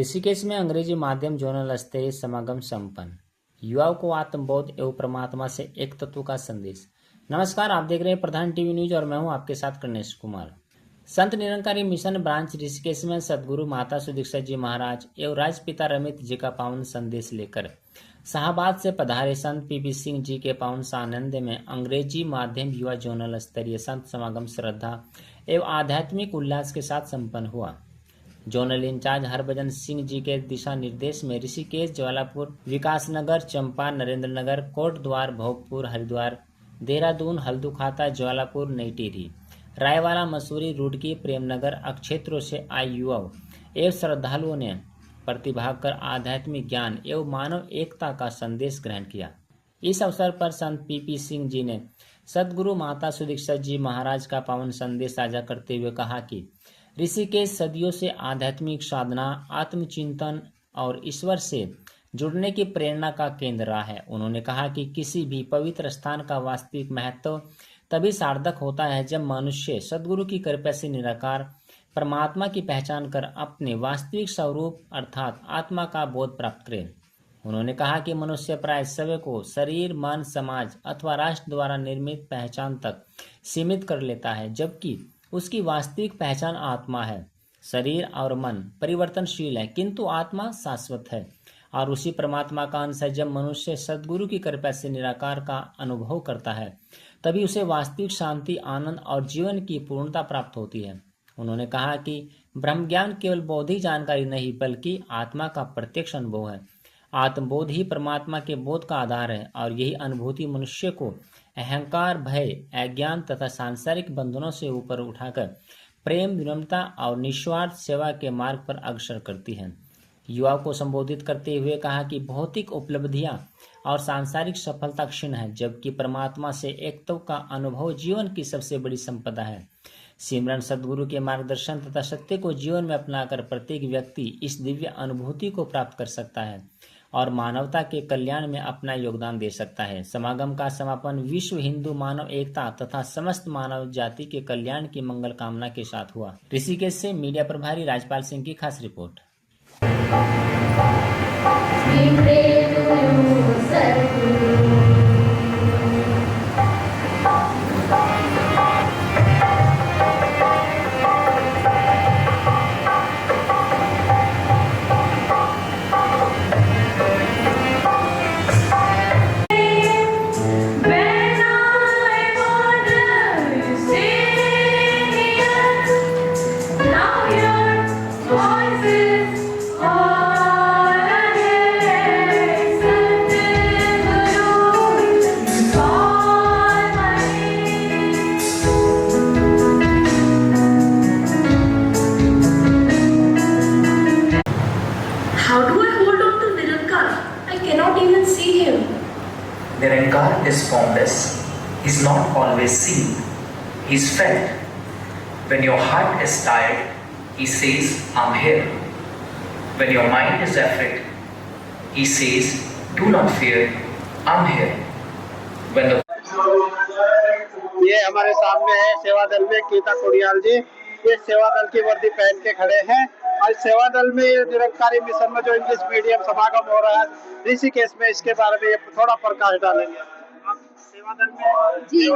ऋषिकेश में अंग्रेजी माध्यम जोनल स्तरीय समागम संपन्न। युवाओं को आत्मबोध एवं परमात्मा से एक तत्व का संदेश। नमस्कार, आप देख रहे हैं प्रधान टीवी न्यूज और मैं हूं आपके साथ गणेश कुमार। संत निरंकारी मिशन ब्रांच ऋषिकेश में सदगुरु माता सुदीक्षा जी महाराज एवं राजपिता रमित जी का पावन संदेश लेकर शाहबाद से पधारे संत पीपी सिंह जी के पावन सानिध्य में अंग्रेजी माध्यम युवा जोनल स्तरीय संत समागम श्रद्धा एवं आध्यात्मिक उल्लास के साथ संपन्न हुआ। जोनल इंचार्ज हरभजन सिंह जी के दिशा निर्देश में ऋषिकेश, ज्वालापुर, विकासनगर, चंपा, नरेंद्रनगर, कोटद्वार, भोगपुर, हरिद्वार, देहरादून, हल्दुखाता, ज्वालापुर, नई टिहरी, रायवाला, मसूरी, रुड़की, प्रेमनगर क्षेत्रों से आए युवाओं एवं श्रद्धालुओं ने प्रतिभाग कर आध्यात्मिक ज्ञान एवं मानव एकता का संदेश ग्रहण किया। इस अवसर पर संत पीपी सिंह जी ने सदगुरु माता सुदीक्षा जी महाराज का पावन संदेश साझा करते हुए कहा कि ऋषिकेश सदियों से आध्यात्मिक साधना, आत्मचिंतन और ईश्वर से जुड़ने की प्रेरणा का केंद्र रहा है। उन्होंने कहा कि किसी भी पवित्र स्थान का वास्तविक महत्व तभी सार्थक होता है जब मनुष्य सदगुरु की कृपा से निराकार परमात्मा की पहचान कर अपने वास्तविक स्वरूप अर्थात आत्मा का बोध प्राप्त करे। उन्होंने कहा कि मनुष्य प्राय सभी को शरीर, मन, समाज अथवा राष्ट्र द्वारा निर्मित पहचान तक सीमित कर लेता है, जबकि उसकी वास्तविक पहचान आत्मा है। शरीर और मन परिवर्तनशील है, किंतु आत्मा शाश्वत है और उसी परमात्मा का अंश है। जब मनुष्य सदगुरु की कृपा से निराकार का अनुभव करता है, तभी उसे वास्तविक शांति, आनंद और जीवन की पूर्णता प्राप्त होती है। उन्होंने कहा कि ब्रह्म ज्ञान केवल बौद्धिक जानकारी नहीं, बल्कि आत्मा का प्रत्यक्ष अनुभव है। आत्मबोध ही परमात्मा के बोध का आधार है और यही अनुभूति मनुष्य को अहंकार, भय, अज्ञान तथा सांसारिक बंधनों से ऊपर उठाकर प्रेम, विनम्रता और निस्वार्थ सेवा के मार्ग पर अग्रसर करती है। युवाओं को संबोधित करते हुए कहा कि भौतिक उपलब्धियां और सांसारिक सफलता क्षीण है, जबकि परमात्मा से एकत्व का अनुभव जीवन की सबसे बड़ी संपदा है। सिमरन, सदगुरु के मार्गदर्शन तथा सत्य को जीवन में अपनाकर प्रत्येक व्यक्ति इस दिव्य अनुभूति को प्राप्त कर सकता है और मानवता के कल्याण में अपना योगदान दे सकता है। समागम का समापन विश्व हिंदू मानव एकता तथा समस्त मानव जाति के कल्याण की मंगल कामना के साथ हुआ। ऋषिकेश से मीडिया प्रभारी राजपाल सिंह की खास report. Nirankar is formless, he is not always seen, he is felt. When your heart is tired, he says, I'm here. When your mind is afraid, he says, do not fear, I'm here. When the ये हमारे सामने है सेवा दल में गीता कुड़ियाल जी। ये सेवा दल की वर्दी पहन के खड़े हैं और सेवा दल में निरंकारी मिशन में जो इंग्लिश मीडियम समागम हो रहा है ऋषिकेश में, इसके बारे में ये थोड़ा प्रकाश डालेंगे। सेवा दल में जी,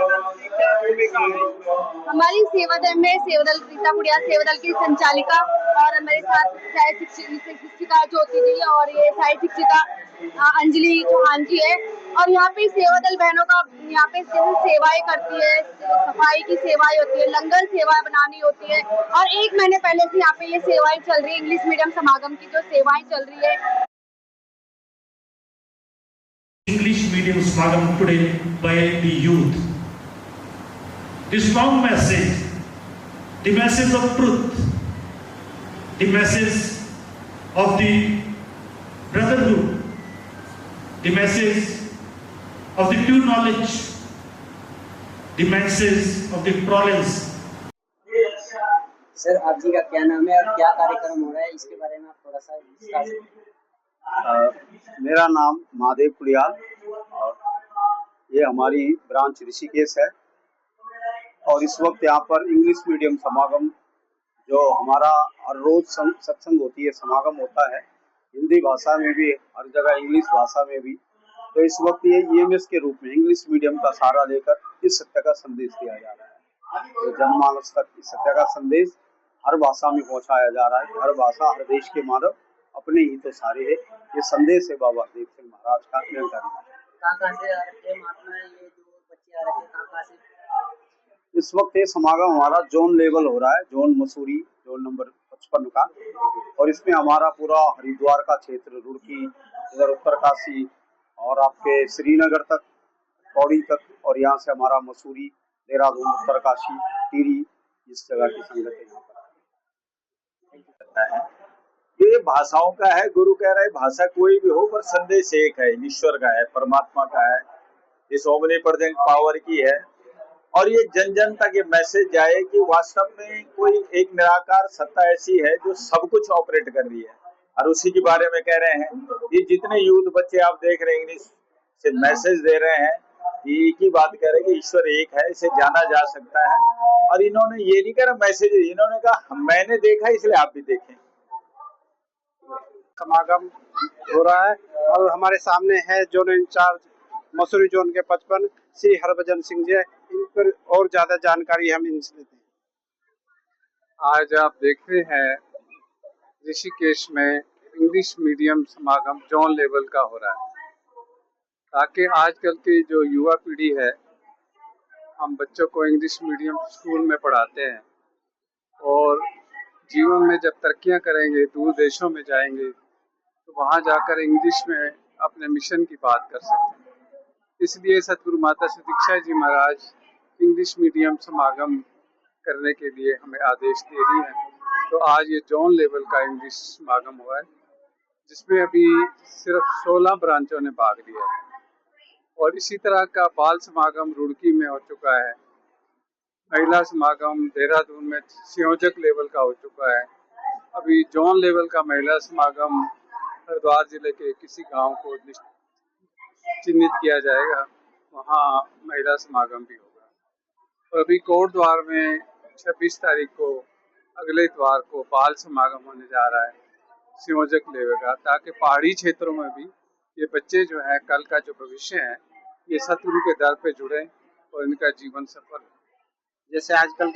क्या भूमिका है? हमारी सेवा दल में सेवा दल गीता कुड़ियाल सेवा दल की संचालिका और हमारे साथ सहायक शिक्षिका ज्योति जी और ये सहायक शिक्षिका अंजलि चौहान जी है। और यहाँ पे सेवा दल बहनों का यहाँ पे सेवाएं करती है, सफाई की सेवाएं होती है, लंगर सेवा बनानी होती है और 1 महीने पहले से यहाँ पे ये सेवाएं चल रही है। इंग्लिश मीडियम समागम की जो सेवाएं चल रही है, English medium Samagam today by the youth. The strong message, the message of truth, the message of the brotherhood, the message of the true knowledge, the message of the tolerance. Sir, आप जी का क्या नाम है और क्या कार्यक्रम हो रहा है, इसके बारे में आप थोड़ा सा विस्तार से। मेरा नाम महादेव कुड़ियाल और ये हमारी ब्रांच ऋषिकेश है और इस वक्त यहाँ पर इंग्लिश मीडियम समागम जो हमारा हर रोज सत्संग होती है, समागम होता है, हिंदी भाषा में भी, हर जगह इंग्लिश भाषा में भी। तो इस वक्त ये ईएमएस के रूप में इंग्लिश मीडियम का सहारा लेकर इस सत्य का संदेश दिया जा रहा है। तो जनमानस तक इस सत्य का संदेश हर भाषा में पहुंचाया जा रहा है। हर भाषा, हर देश के मानव अपने ही तो सारे है। ये संदेश है बाबा दीप सिंह महाराज का निरंकारी। कहाँ से आ रहे थे महात्मा, ये जो बच्चे आ रहे थे कहाँ से? इस वक्त ये समागम हमारा जोन लेवल हो रहा है, जोन मसूरी, जोन नंबर 55 का। और इसमें हमारा पूरा हरिद्वार का क्षेत्र, रुड़की, इधर उत्तरकाशी और आपके श्रीनगर तक, पौड़ी तक, और यहाँ से हमारा मसूरी, देहरादून, उत्तरकाशी, टिहरी, इस जगह की संगत है। है ये भाषाओं का है। गुरु कह रहे भाषा कोई भी हो पर संदेश एक है, ईश्वर का है, परमात्मा का है, इस ओमनी प्रेजेंट पावर की है। और ये जन जन तक ये मैसेज जाए कि वास्तव में कोई एक निराकार सत्ता ऐसी है जो सब कुछ ऑपरेट कर रही है, और उसी के बारे में कह रहे हैं। ये जितने यूथ बच्चे आप देख रहे हैं इंग्लिश से मैसेज दे रहे हैं, ये एक ही बात कह रहे हैं कि ईश्वर एक है, इसे जाना जा सकता है। और इन्होंने ये नहीं कहा मैसेज, इन्होंने कहा मैंने देखा इसलिए आप भी देखें। समागम हो रहा है और हमारे सामने है जोन इंचार्ज मसूरी जोन के 55 श्री हरभजन सिंह जी। इन पर और ज्यादा जानकारी हम इनसे लेते हैं। आज आप देख रहे हैं ऋषिकेश में इंग्लिश मीडियम समागम जोन लेवल का हो रहा है, ताकि आजकल की जो युवा पीढ़ी है, हम बच्चों को इंग्लिश मीडियम स्कूल में पढ़ाते हैं और जीवन में जब तरक्कियां करेंगे, दूर देशों में जाएंगे, तो वहां जाकर इंग्लिश में अपने मिशन की बात कर सकते हैं। इसलिए सतगुरु माता श्री दीक्षा जी महाराज इंग्लिश मीडियम समागम करने के लिए हमें आदेश दे रही है। तो आज ये जोन लेवल का इंग्लिश समागम हुआ है, जिसमें अभी सिर्फ 16 ब्रांचों ने भाग लिया है। और इसी तरह का बाल समागम रुड़की में हो चुका है, महिला समागम देहरादून में संयोजक लेवल का हो चुका है। अभी जोन लेवल का महिला समागम हरिद्वार जिले के किसी गांव को चिन्हित किया जाएगा, वहां महिला समागम भी होगा। और अभी कोट द्वार में 26 तारीख को, अगले इतवार को बाल समागम होने जा रहा है संयोजक लेवल का, ताकि पहाड़ी क्षेत्रों में भी ये बच्चे जो है, कल का जो भविष्य है, ये सतगुरु के दर पे जुड़े और इनका जीवन सफल हो। जैसे आजकल के